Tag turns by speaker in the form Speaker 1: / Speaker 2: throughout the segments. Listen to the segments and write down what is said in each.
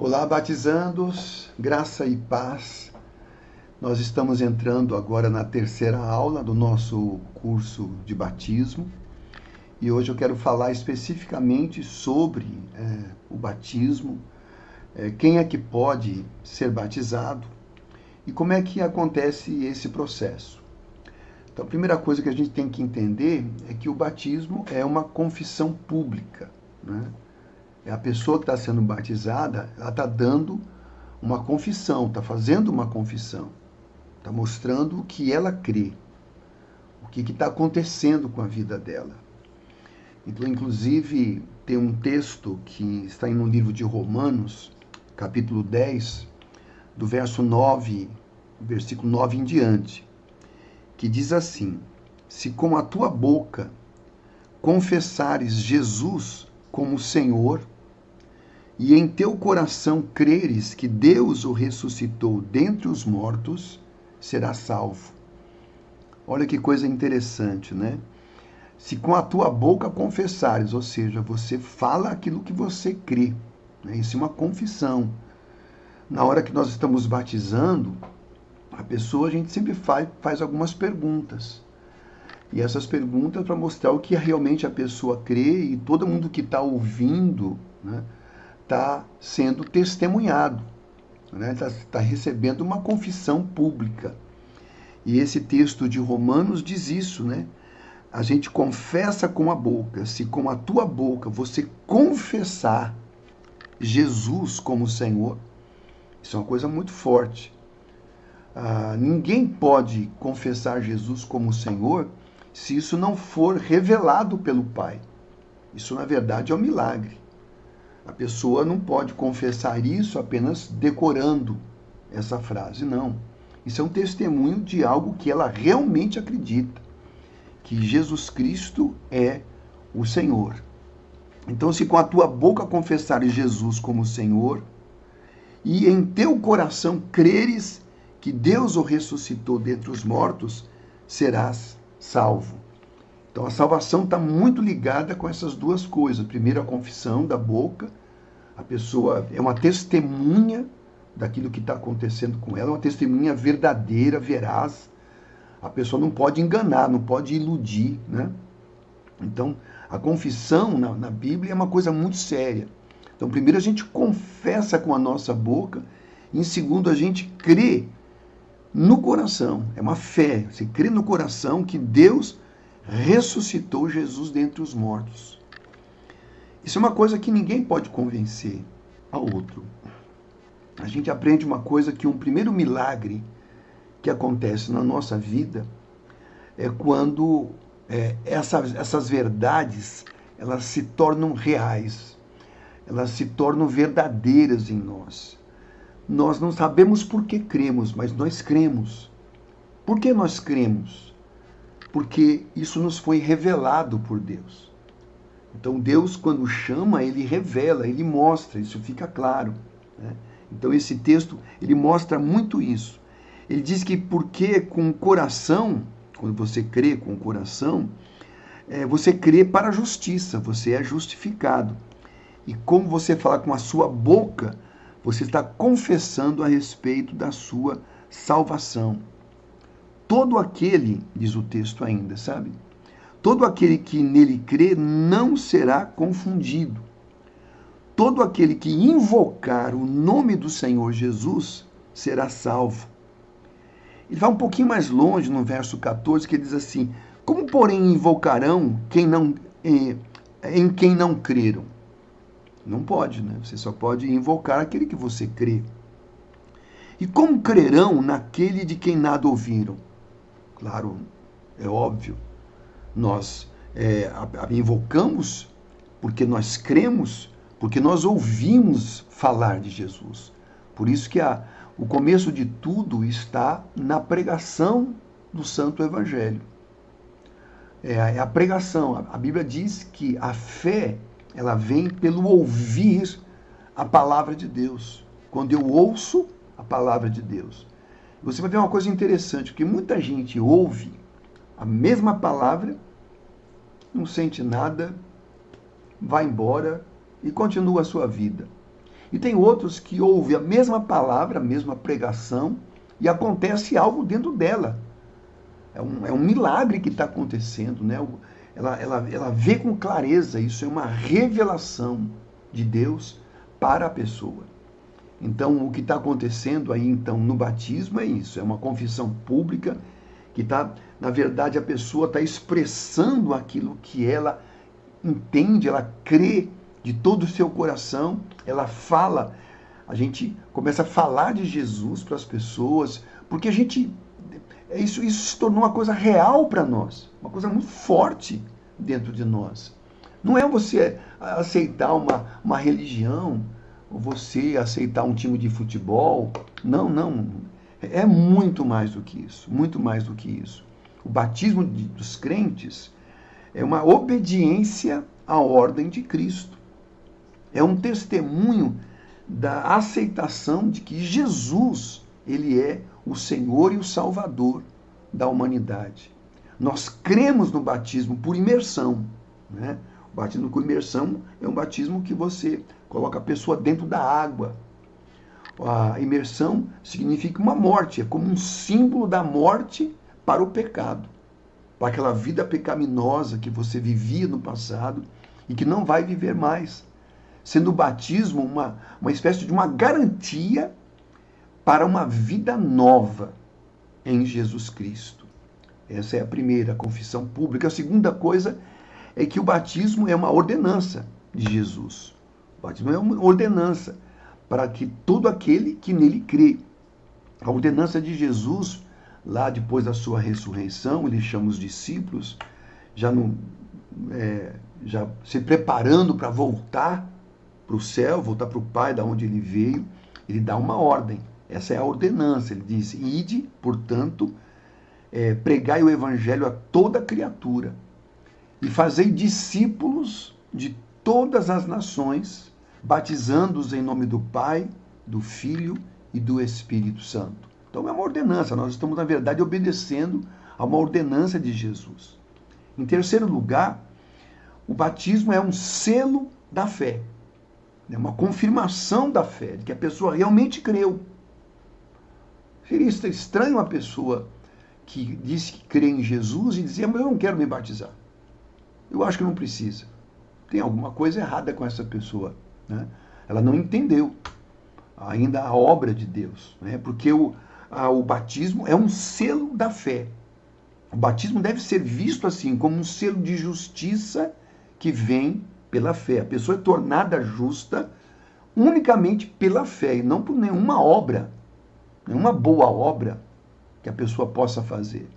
Speaker 1: Olá, batizandos, graça e paz. Nós estamos entrando agora na terceira aula do nosso curso de batismo e hoje eu quero falar especificamente sobre o batismo, quem é que pode ser batizado e como é que acontece esse processo. Então, a primeira coisa que a gente tem que entender é que o batismo é uma confissão pública, né? É a pessoa que está sendo batizada, ela está dando uma confissão, está fazendo uma confissão, está mostrando o que ela crê, o que está acontecendo com a vida dela. Então, inclusive, tem um texto que está no livro de Romanos, capítulo 10, do verso 9, versículo 9 em diante, que diz assim: se com a tua boca confessares Jesus como Senhor, e em teu coração creres que Deus o ressuscitou dentre os mortos, serás salvo. Olha que coisa interessante, né? Se com a tua boca confessares, ou seja, você fala aquilo que você crê, né? Isso é uma confissão. Na hora que nós estamos batizando, a pessoa, a gente sempre faz algumas perguntas. E essas perguntas para mostrar o que realmente a pessoa crê e todo mundo que está ouvindo, né, está sendo testemunhado, né? Está recebendo uma confissão pública. E esse texto de Romanos diz isso, né? A gente confessa com a boca. Se com a tua boca você confessar Jesus como Senhor, isso é uma coisa muito forte. Ninguém pode confessar Jesus como Senhor se isso não for revelado pelo Pai. Isso, na verdade, é um milagre. A pessoa não pode confessar isso apenas decorando essa frase, não. Isso é um testemunho de algo que ela realmente acredita, que Jesus Cristo é o Senhor. Então, se com a tua boca confessares Jesus como Senhor, e em teu coração creres que Deus o ressuscitou dentre os mortos, serás salvo. Então, a salvação está muito ligada com essas duas coisas. Primeiro, a confissão da boca. A pessoa é uma testemunha daquilo que está acontecendo com ela, uma testemunha verdadeira, veraz. A pessoa não pode enganar, não pode iludir, né? Então, a confissão na Bíblia é uma coisa muito séria. Então, primeiro a gente confessa com a nossa boca, em segundo a gente crê no coração. É uma fé. Você crê no coração que Deus ressuscitou Jesus dentre os mortos. Isso é uma coisa que ninguém pode convencer ao outro. A gente aprende uma coisa, que um primeiro milagre que acontece na nossa vida é quando essas verdades elas se tornam reais, elas se tornam verdadeiras em nós. Nós não sabemos por que cremos, mas nós cremos. Por que nós cremos? Porque isso nos foi revelado por Deus. Então Deus, quando chama, ele revela, ele mostra, isso fica claro, né? Então esse texto, ele mostra muito isso. Ele diz que porque com o coração, quando você crê com o coração, você crê para a justiça, você é justificado. E como você fala com a sua boca, você está confessando a respeito da sua salvação. Todo aquele, diz o texto ainda, sabe? Todo aquele que nele crê não será confundido. Todo aquele que invocar o nome do Senhor Jesus será salvo. Ele vai um pouquinho mais longe no verso 14, que ele diz assim: como, porém, invocarão em quem não creram? Não pode, né? Você só pode invocar aquele que você crê. E como crerão naquele de quem nada ouviram? Claro, é óbvio. Nós invocamos porque nós cremos, porque nós ouvimos falar de Jesus. Por isso que o começo de tudo está na pregação do Santo Evangelho. É a pregação. A Bíblia diz que a fé, ela vem pelo ouvir a palavra de Deus. Quando eu ouço a palavra de Deus. Você vai ver uma coisa interessante, porque muita gente ouve a mesma palavra, não sente nada, vai embora e continua a sua vida. E tem outros que ouvem a mesma palavra, a mesma pregação, e acontece algo dentro dela. É um milagre que está acontecendo, né? Ela vê com clareza, isso é uma revelação de Deus para a pessoa. Então, o que está acontecendo aí, então, no batismo é isso, é uma confissão pública que está, na verdade, a pessoa está expressando aquilo que ela entende, ela crê de todo o seu coração, ela fala, a gente começa a falar de Jesus para as pessoas, porque isso se tornou uma coisa real para nós, uma coisa muito forte dentro de nós. Não é você aceitar uma religião, ou você aceitar um time de futebol. Não, não. É muito mais do que isso, muito mais do que isso. O batismo dos crentes é uma obediência à ordem de Cristo. É um testemunho da aceitação de que Jesus, ele é o Senhor e o Salvador da humanidade. Nós cremos no batismo por imersão, né? O batismo com imersão é um batismo que você coloca a pessoa dentro da água. A imersão significa uma morte, é como um símbolo da morte para o pecado, para aquela vida pecaminosa que você vivia no passado e que não vai viver mais. Sendo o batismo uma espécie de uma garantia para uma vida nova em Jesus Cristo. Essa é a primeira confissão pública. A segunda coisa é que o batismo é uma ordenança de Jesus. O batismo é uma ordenança para que todo aquele que nele crê. A ordenança de Jesus, lá depois da sua ressurreição, ele chama os discípulos, já se preparando para voltar para o céu, voltar para o Pai, da onde ele veio, ele dá uma ordem. Essa é a ordenança. Ele diz: ide, portanto, pregai o evangelho a toda criatura e fazei discípulos de todas as nações, batizando-os em nome do Pai, do Filho e do Espírito Santo. Então é uma ordenança, nós estamos, na verdade, obedecendo a uma ordenança de Jesus. Em terceiro lugar, o batismo é um selo da fé, é uma confirmação da fé, de que a pessoa realmente creu. Seria estranho uma pessoa que disse que crê em Jesus e dizia: mas eu não quero me batizar. Eu acho que não precisa. Tem alguma coisa errada com essa pessoa, né? Ela não entendeu ainda a obra de Deus, né? Porque o batismo é um selo da fé. O batismo deve ser visto assim, como um selo de justiça que vem pela fé. A pessoa é tornada justa unicamente pela fé e não por nenhuma obra, nenhuma boa obra que a pessoa possa fazer.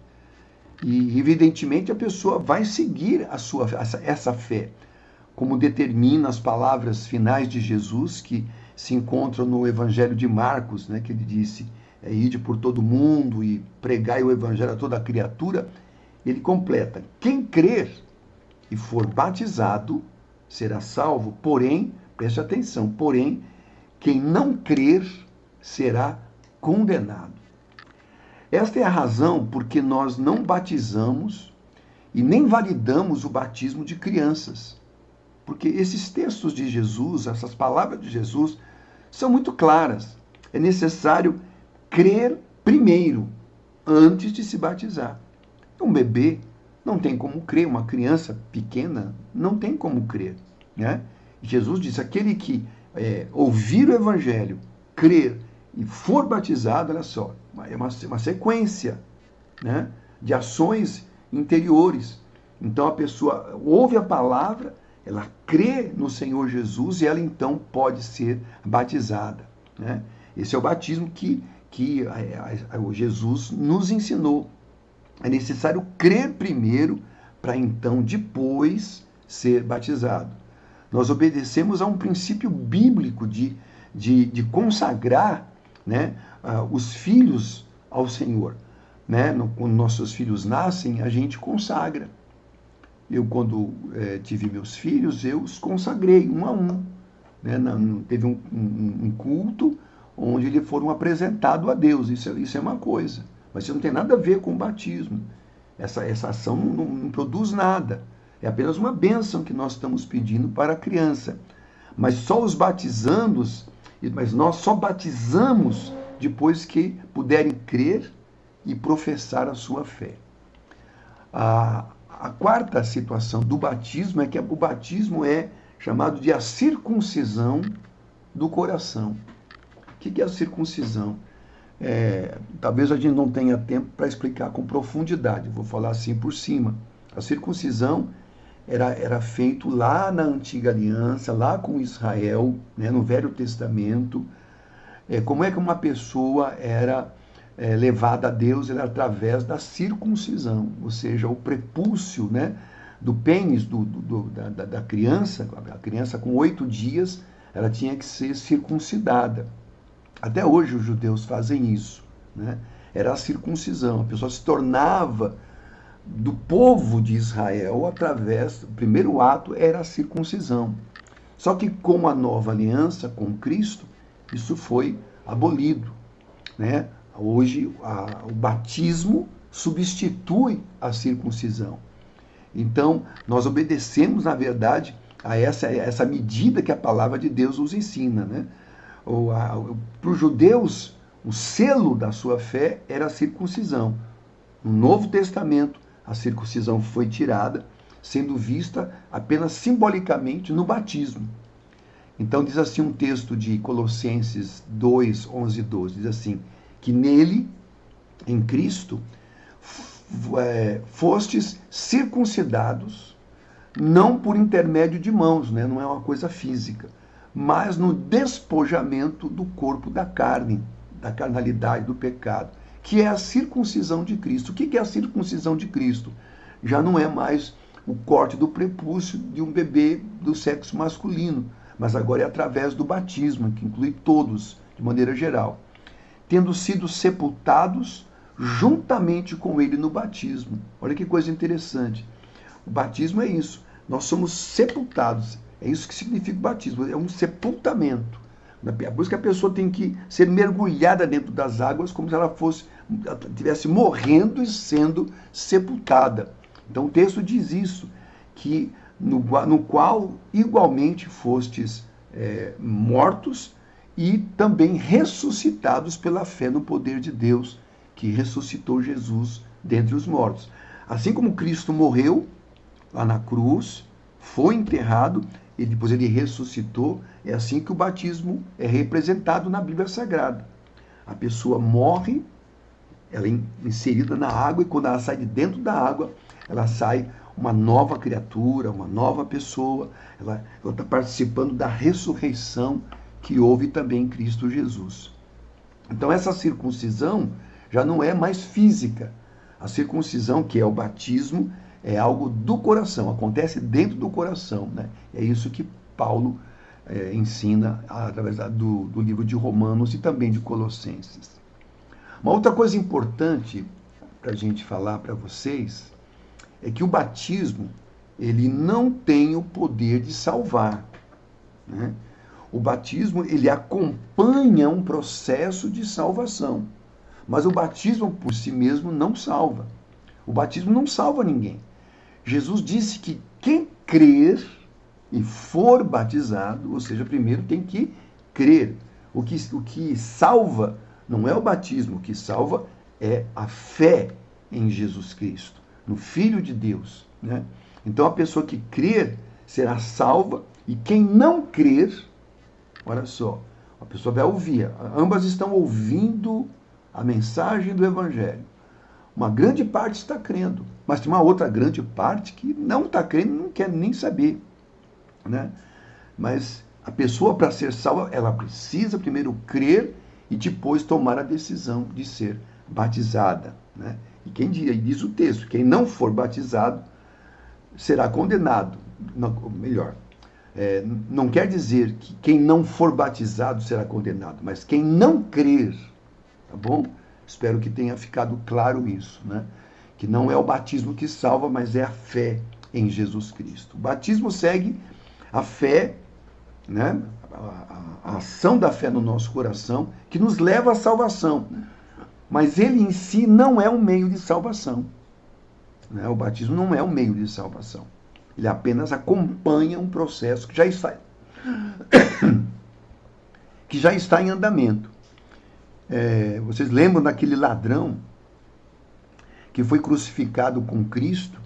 Speaker 1: E, evidentemente, a pessoa vai seguir essa fé, como determina as palavras finais de Jesus, que se encontram no Evangelho de Marcos, né, que ele disse: ide por todo mundo e pregai o Evangelho a toda criatura. Ele completa: quem crer e for batizado será salvo, porém, preste atenção, porém, quem não crer será condenado. Esta é a razão porque nós não batizamos e nem validamos o batismo de crianças. Porque esses textos de Jesus, essas palavras de Jesus, são muito claras. É necessário crer primeiro, antes de se batizar. Um bebê não tem como crer, uma criança pequena não tem como crer, né? Jesus disse: aquele que ouvir o Evangelho, crer e for batizado, olha só, é uma sequência, né, de ações interiores. Então a pessoa ouve a palavra, ela crê no Senhor Jesus e ela então pode ser batizada, né? Esse é o batismo que Jesus nos ensinou. É necessário crer primeiro para então depois ser batizado. Nós obedecemos a um princípio bíblico de consagrar, né, os filhos ao Senhor, né? Quando nossos filhos nascem, a gente consagra. Eu, quando tive meus filhos, eu os consagrei um a um, né? Teve um culto onde eles foram apresentados a Deus. Isso é uma coisa, mas isso não tem nada a ver com o batismo. Essa ação não produz nada. É apenas uma bênção que nós estamos pedindo para a criança. Mas só os batizandos mas nós só batizamos depois que puderem crer e professar a sua fé. A quarta situação do batismo é que o batismo é chamado de a circuncisão do coração. O que é a circuncisão? Talvez a gente não tenha tempo para explicar com profundidade, vou falar assim por cima. A circuncisão era feito lá na antiga aliança, lá com Israel, né, no Velho Testamento. Como é que uma pessoa era levada a Deus? Era através da circuncisão, ou seja, o prepúcio, né, do pênis da criança. A criança com 8 dias, ela tinha que ser circuncidada. Até hoje os judeus fazem isso, né? Era a circuncisão. A pessoa se tornava do povo de Israel através, o primeiro ato era a circuncisão. Só que com a nova aliança, com Cristo, isso foi abolido, né? Hoje o batismo substitui a circuncisão. Então, nós obedecemos, na verdade, a essa medida que a palavra de Deus nos ensina, né? Para os judeus, o selo da sua fé era a circuncisão. No Novo Testamento, a circuncisão foi tirada, sendo vista apenas simbolicamente no batismo. Então diz assim um texto de Colossenses 2, 11 e 12, diz assim, que nele, em Cristo, fostes circuncidados, não por intermédio de mãos, né? Não é uma coisa física, mas no despojamento do corpo da carne, da carnalidade, do pecado, que é a circuncisão de Cristo. O que é a circuncisão de Cristo? Já não é mais o corte do prepúcio de um bebê do sexo masculino, mas agora é através do batismo, que inclui todos, de maneira geral. Tendo sido sepultados juntamente com ele no batismo. Olha que coisa interessante. O batismo é isso. Nós somos sepultados. É isso que significa o batismo. É um sepultamento. Por isso que a pessoa tem que ser mergulhada dentro das águas como se ela estivesse morrendo e sendo sepultada. Então o texto diz isso, que no qual igualmente fostes mortos e também ressuscitados pela fé no poder de Deus, que ressuscitou Jesus dentre os mortos. Assim como Cristo morreu lá na cruz, foi enterrado e depois ele ressuscitou, é assim que o batismo é representado na Bíblia Sagrada. A pessoa morre, ela é inserida na água e quando ela sai de dentro da água, ela sai uma nova criatura, uma nova pessoa, ela está participando da ressurreição que houve também em Cristo Jesus. Então essa circuncisão já não é mais física. A circuncisão, que é o batismo, é algo do coração, acontece dentro do coração, né? É isso que Paulo ensina através do livro de Romanos e também de Colossenses. Uma outra coisa importante para a gente falar para vocês é que o batismo ele não tem o poder de salvar, né? O batismo ele acompanha um processo de salvação, mas o batismo por si mesmo não salva. O batismo não salva ninguém. Jesus disse que quem crer e for batizado, ou seja, primeiro tem que crer. O que salva não é o batismo, o que salva é a fé em Jesus Cristo, no Filho de Deus, né? Então a pessoa que crer será salva e quem não crer, olha só, a pessoa vai ouvir, ambas estão ouvindo a mensagem do Evangelho. Uma grande parte está crendo, mas tem uma outra grande parte que não está crendo e não quer nem saber, né? Mas a pessoa, para ser salva, ela precisa primeiro crer e depois tomar a decisão de ser batizada, né? E quem diz o texto, quem não for batizado será condenado. Não quer dizer que quem não for batizado será condenado, mas quem não crer, tá bom? Espero que tenha ficado claro isso, né? Que não é o batismo que salva, mas é a fé em Jesus Cristo. O batismo segue a fé, né? A ação da fé no nosso coração, que nos leva à salvação. Mas ele em si não é um meio de salvação, né? O batismo não é um meio de salvação. Ele apenas acompanha um processo que que já está em andamento. Vocês lembram daquele ladrão que foi crucificado com Cristo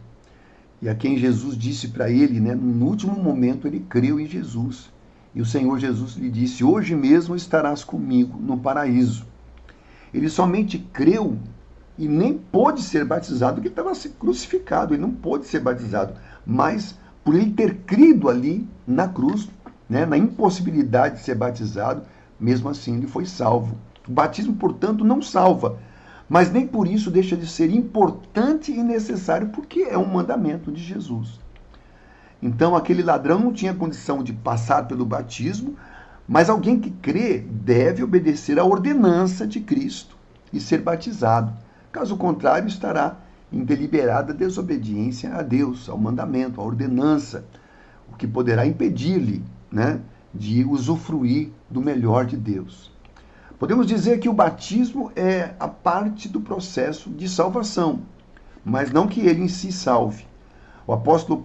Speaker 1: e a quem Jesus disse para ele, né, no último momento ele creu em Jesus. E o Senhor Jesus lhe disse: hoje mesmo estarás comigo no paraíso. Ele somente creu e nem pôde ser batizado porque estava crucificado, ele não pôde ser batizado. Mas por ele ter crido ali na cruz, né, na impossibilidade de ser batizado, mesmo assim ele foi salvo. O batismo, portanto, não salva, mas nem por isso deixa de ser importante e necessário, porque é um mandamento de Jesus. Então, aquele ladrão não tinha condição de passar pelo batismo, mas alguém que crê deve obedecer à ordenança de Cristo e ser batizado. Caso contrário, estará em deliberada desobediência a Deus, ao mandamento, à ordenança, o que poderá impedir-lhe, né, de usufruir do melhor de Deus. Podemos dizer que o batismo é a parte do processo de salvação, mas não que ele em si salve. O apóstolo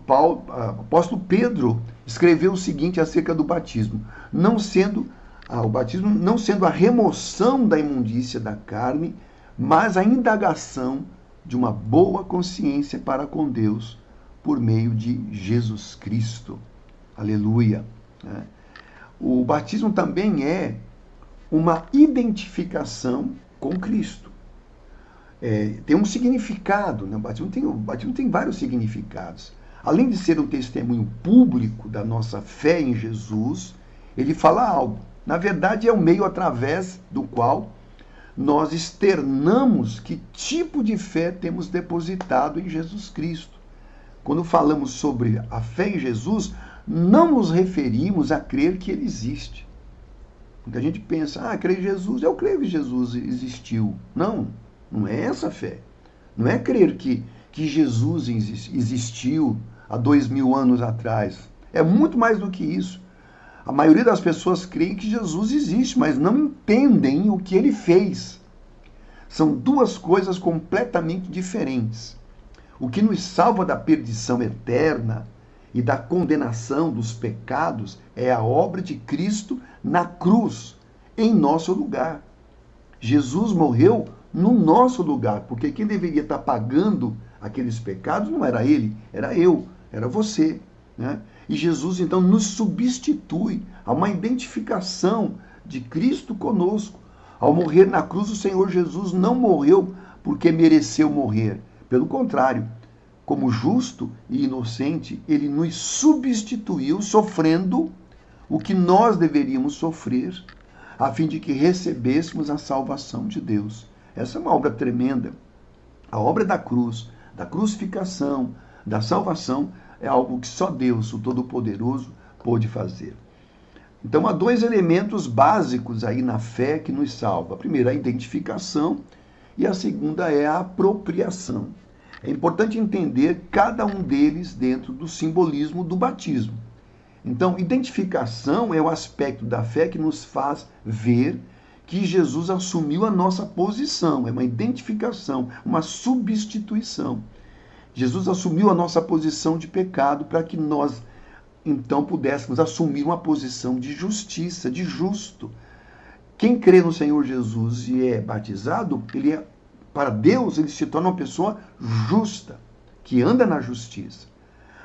Speaker 1: Pedro escreveu o seguinte acerca do batismo: o batismo não sendo a remoção da imundícia da carne, mas a indagação de uma boa consciência para com Deus por meio de Jesus Cristo. Aleluia. O batismo também é uma identificação com Cristo. Tem um significado, né? O batismo tem vários significados. Além de ser um testemunho público da nossa fé em Jesus, ele fala algo. Na verdade, é o meio através do qual nós externamos que tipo de fé temos depositado em Jesus Cristo. Quando falamos sobre a fé em Jesus, não nos referimos a crer que ele existe. Muita gente pensa, crer em Jesus, eu creio que Jesus existiu. Não, não é essa fé. Não é crer que Jesus existiu há 2000 anos atrás. É muito mais do que isso. A maioria das pessoas creem que Jesus existe, mas não entendem o que ele fez. São duas coisas completamente diferentes. O que nos salva da perdição eterna e da condenação dos pecados é a obra de Cristo na cruz, em nosso lugar. Jesus morreu no nosso lugar, porque quem deveria estar pagando aqueles pecados não era ele, era eu, era você, né? E Jesus, então, nos substitui. Há uma identificação de Cristo conosco. Ao morrer na cruz, o Senhor Jesus não morreu porque mereceu morrer. Pelo contrário, como justo e inocente, ele nos substituiu, sofrendo o que nós deveríamos sofrer, a fim de que recebêssemos a salvação de Deus. Essa é uma obra tremenda. A obra da cruz, da crucificação, da salvação, é algo que só Deus, o Todo-Poderoso, pôde fazer. Então, há dois elementos básicos aí na fé que nos salva. A primeira, a identificação, e a segunda é a apropriação. É importante entender cada um deles dentro do simbolismo do batismo. Então, identificação é o aspecto da fé que nos faz ver que Jesus assumiu a nossa posição. É uma identificação, uma substituição. Jesus assumiu a nossa posição de pecado para que nós, então, pudéssemos assumir uma posição de justiça, de justo. Quem crê no Senhor Jesus e é batizado, para Deus, ele se torna uma pessoa justa, que anda na justiça.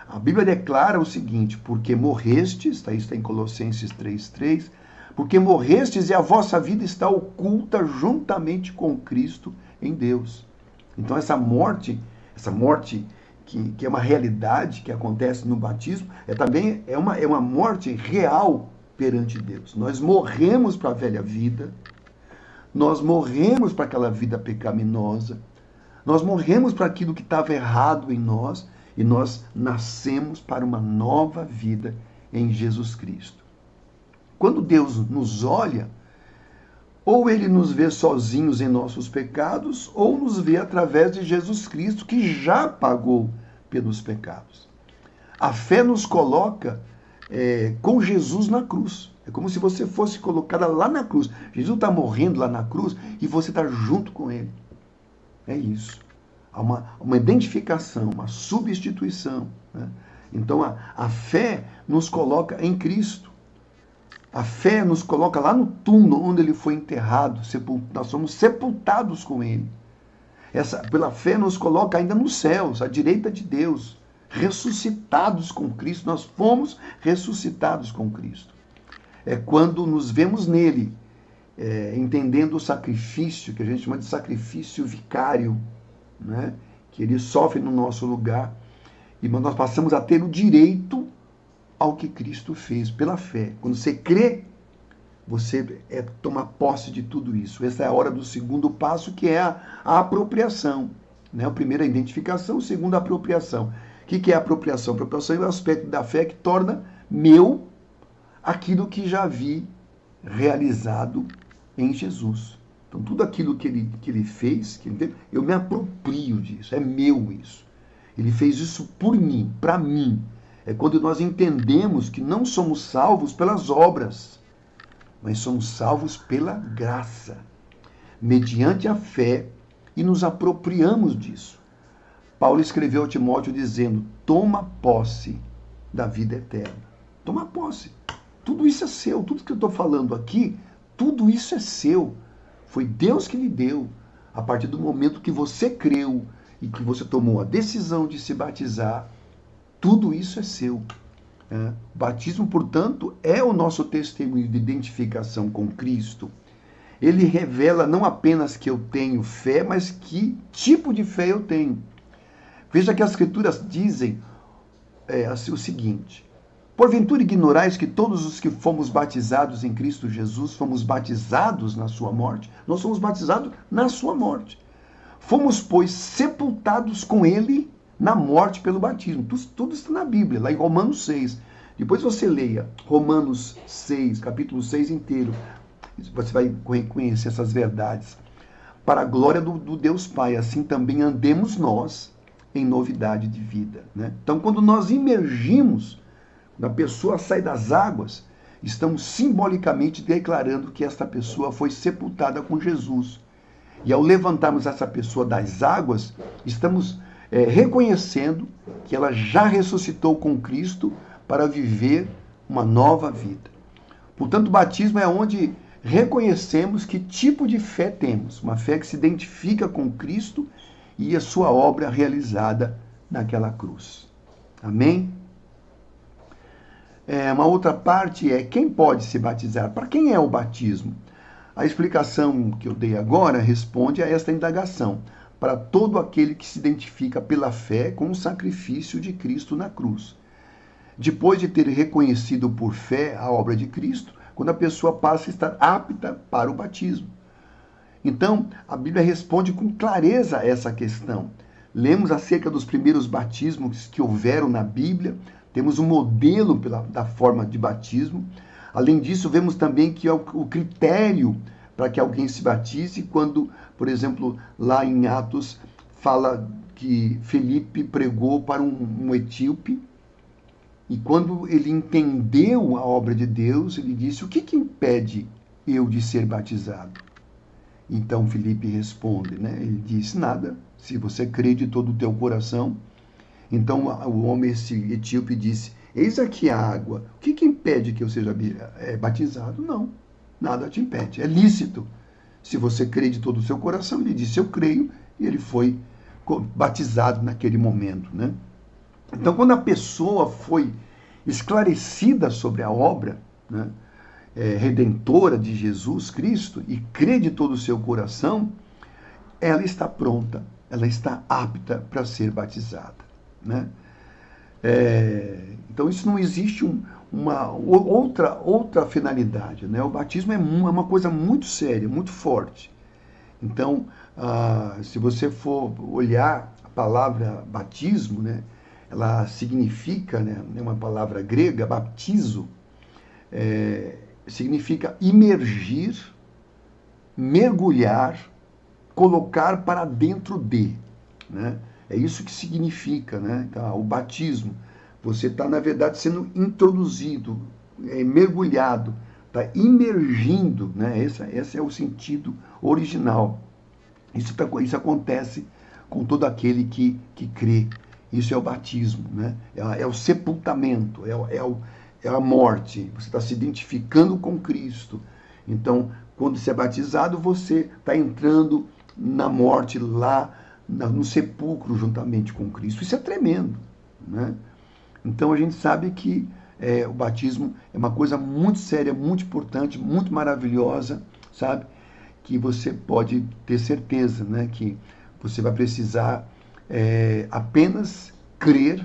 Speaker 1: A Bíblia declara o seguinte: porque morrestes, isso está em Colossenses 3,3, porque morrestes e a vossa vida está oculta juntamente com Cristo em Deus. Então essa morte que é uma realidade que acontece no batismo, também é uma morte real perante Deus. Nós morremos para a velha vida, nós morremos para aquela vida pecaminosa, nós morremos para aquilo que estava errado em nós e nós nascemos para uma nova vida em Jesus Cristo. Quando Deus nos olha, ou ele nos vê sozinhos em nossos pecados, ou nos vê através de Jesus Cristo, que já pagou pelos pecados. A fé nos coloca com Jesus na cruz. É como se você fosse colocada lá na cruz. Jesus está morrendo lá na cruz e você está junto com ele. É isso. Há uma identificação, uma substituição, né? Então a fé nos coloca em Cristo. A fé nos coloca lá no túmulo onde ele foi enterrado. Nós somos sepultados com ele. Pela fé nos coloca ainda nos céus, à direita de Deus, ressuscitados com Cristo. Nós fomos ressuscitados com Cristo. É quando nos vemos nele, entendendo o sacrifício, que a gente chama de sacrifício vicário, né? Que ele sofre no nosso lugar, e nós passamos a ter o direito ao que Cristo fez pela fé. Quando você crê, você toma posse de tudo isso. Essa é a hora do segundo passo, que é a apropriação. Né? O primeiro é a identificação, o segundo a apropriação. O que é a apropriação? A apropriação é o aspecto da fé que torna meu aquilo que já vi realizado em Jesus. Então, tudo aquilo que ele fez, eu me aproprio disso, é meu isso. Ele fez isso por mim, para mim. É quando nós entendemos que não somos salvos pelas obras, mas somos salvos pela graça, mediante a fé, e nos apropriamos disso. Paulo escreveu a Timóteo dizendo: toma posse da vida eterna. Toma posse. Tudo isso é seu. Tudo que eu estou falando aqui, tudo isso é seu. Foi Deus que lhe deu. A partir do momento que você creu e que você tomou a decisão de se batizar, tudo isso é seu. O batismo, portanto, é o nosso testemunho de identificação com Cristo. Ele revela não apenas que eu tenho fé, mas que tipo de fé eu tenho. Veja que as Escrituras dizem o seguinte: porventura ignorais que todos os que fomos batizados em Cristo Jesus fomos batizados na sua morte? Nós somos batizados na sua morte. Fomos, pois, sepultados com ele na morte pelo batismo. Tudo está na Bíblia, lá em Romanos 6. Depois você leia Romanos 6, capítulo 6 inteiro. Você vai reconhecer essas verdades. Para a glória do Deus Pai, assim também andemos nós em novidade de vida. Né? Então, quando nós imergimos, quando a pessoa sai das águas, estamos simbolicamente declarando que esta pessoa foi sepultada com Jesus. E ao levantarmos essa pessoa das águas, estamos reconhecendo que ela já ressuscitou com Cristo para viver uma nova vida. Portanto, o batismo é onde reconhecemos que tipo de fé temos. Uma fé que se identifica com Cristo e a sua obra realizada naquela cruz. Amém? Uma outra parte é quem pode se batizar. Para quem é o batismo? A explicação que eu dei agora responde a esta indagação. Para todo aquele que se identifica pela fé com o sacrifício de Cristo na cruz. Depois de ter reconhecido por fé a obra de Cristo, quando a pessoa passa a estar apta para o batismo. Então, a Bíblia responde com clareza a essa questão. Lemos acerca dos primeiros batismos que houveram na Bíblia, temos um modelo da forma de batismo. Além disso, vemos também que é o critério para que alguém se batize, quando, por exemplo, lá em Atos, fala que Felipe pregou para um etíope, e quando ele entendeu a obra de Deus, ele disse: o que impede eu de ser batizado? Então Felipe responde, né? Ele disse: nada, se você crê de todo o teu coração. Então o homem, esse etíope, disse: eis aqui a água, o que impede que eu seja batizado? Não, nada te impede, é lícito. Se você crê de todo o seu coração. Ele disse: eu creio, e ele foi batizado naquele momento, né? Então, quando a pessoa foi esclarecida sobre a obra, né, redentora de Jesus Cristo e crê de todo o seu coração, ela está pronta, ela está apta para ser batizada. Né? Então, isso não existe uma outra finalidade. Né? O batismo é uma coisa muito séria, muito forte. Então, se você for olhar a palavra batismo, né, ela significa, né, uma palavra grega, baptizo, significa imergir, mergulhar, colocar para dentro de. Né? É isso que significa, né? Então, o batismo. Você está, na verdade, sendo introduzido, mergulhado, está imergindo. Né? Esse é o sentido original. Isso acontece com todo aquele que crê. Isso é o batismo, né? É o sepultamento, é a morte, você está se identificando com Cristo. Então, quando você é batizado, você está entrando na morte lá, no sepulcro juntamente com Cristo. Isso é tremendo, né? Então a gente sabe que o batismo é uma coisa muito séria, muito importante, muito maravilhosa, sabe? Que você pode ter certeza, né? Que você vai precisar apenas crer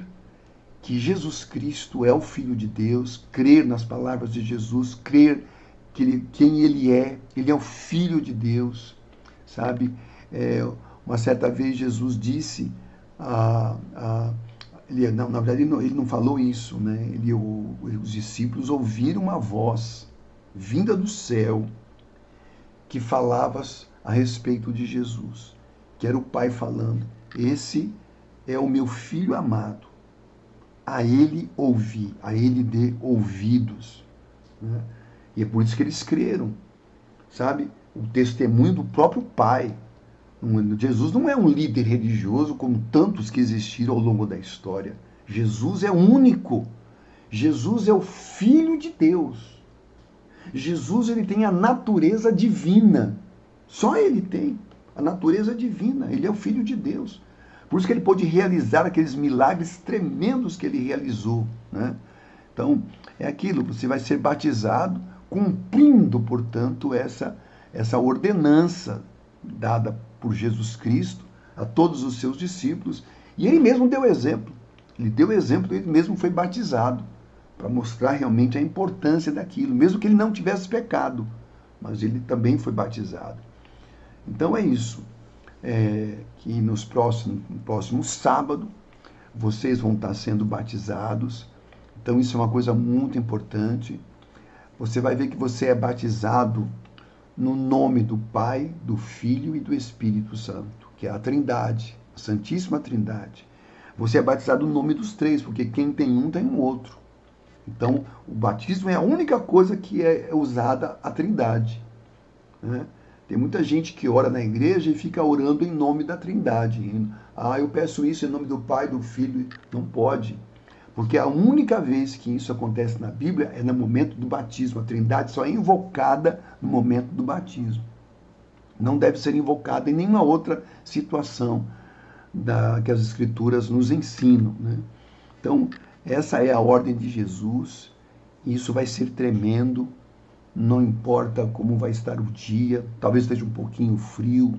Speaker 1: que Jesus Cristo é o Filho de Deus, crer nas palavras de Jesus, crer quem Ele é o Filho de Deus, sabe? Uma certa vez Jesus disse, na verdade ele não falou isso, né? Os discípulos ouviram uma voz vinda do céu que falava a respeito de Jesus, que era o Pai falando, esse é o meu Filho amado, a ele ouvi, a ele dê ouvidos. Né? E é por isso que eles creram, sabe? O testemunho do próprio Pai. Jesus não é um líder religioso como tantos que existiram ao longo da história. Jesus é único. Jesus é o Filho de Deus. Jesus ele tem a natureza divina. Só ele tem a natureza divina. Ele é o Filho de Deus. Por isso que ele pôde realizar aqueles milagres tremendos que ele realizou. Né? Então, é aquilo, você vai ser batizado cumprindo, portanto, essa ordenança dada por Jesus Cristo a todos os seus discípulos. E ele mesmo deu exemplo. Ele deu exemplo, ele mesmo foi batizado, para mostrar realmente a importância daquilo, mesmo que ele não tivesse pecado, mas ele também foi batizado. Então é isso. Que no próximo sábado vocês vão estar sendo batizados. Então isso é uma coisa muito importante. Você vai ver que você é batizado no nome do Pai, do Filho e do Espírito Santo, que é a Trindade, a Santíssima Trindade. Você é batizado no nome dos três, porque quem tem um tem um outro. Então, o batismo é a única coisa que é usada a Trindade. Né? Tem muita gente que ora na igreja e fica orando em nome da Trindade. Eu peço isso em nome do Pai, do Filho. Não pode. Porque a única vez que isso acontece na Bíblia é no momento do batismo. A Trindade só é invocada no momento do batismo. Não deve ser invocada em nenhuma outra situação que as Escrituras nos ensinam. Né? Então, essa é a ordem de Jesus. Isso vai ser tremendo. Não importa como vai estar o dia, talvez esteja um pouquinho frio,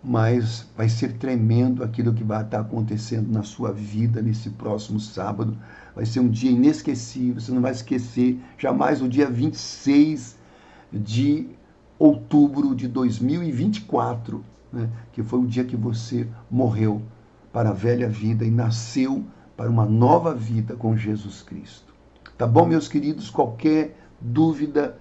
Speaker 1: mas vai ser tremendo aquilo que vai estar acontecendo na sua vida nesse próximo sábado. Vai ser um dia inesquecível, você não vai esquecer jamais o dia 26 de outubro de 2024, né, que foi o dia que você morreu para a velha vida e nasceu para uma nova vida com Jesus Cristo. Tá bom, meus queridos? Qualquer dúvida,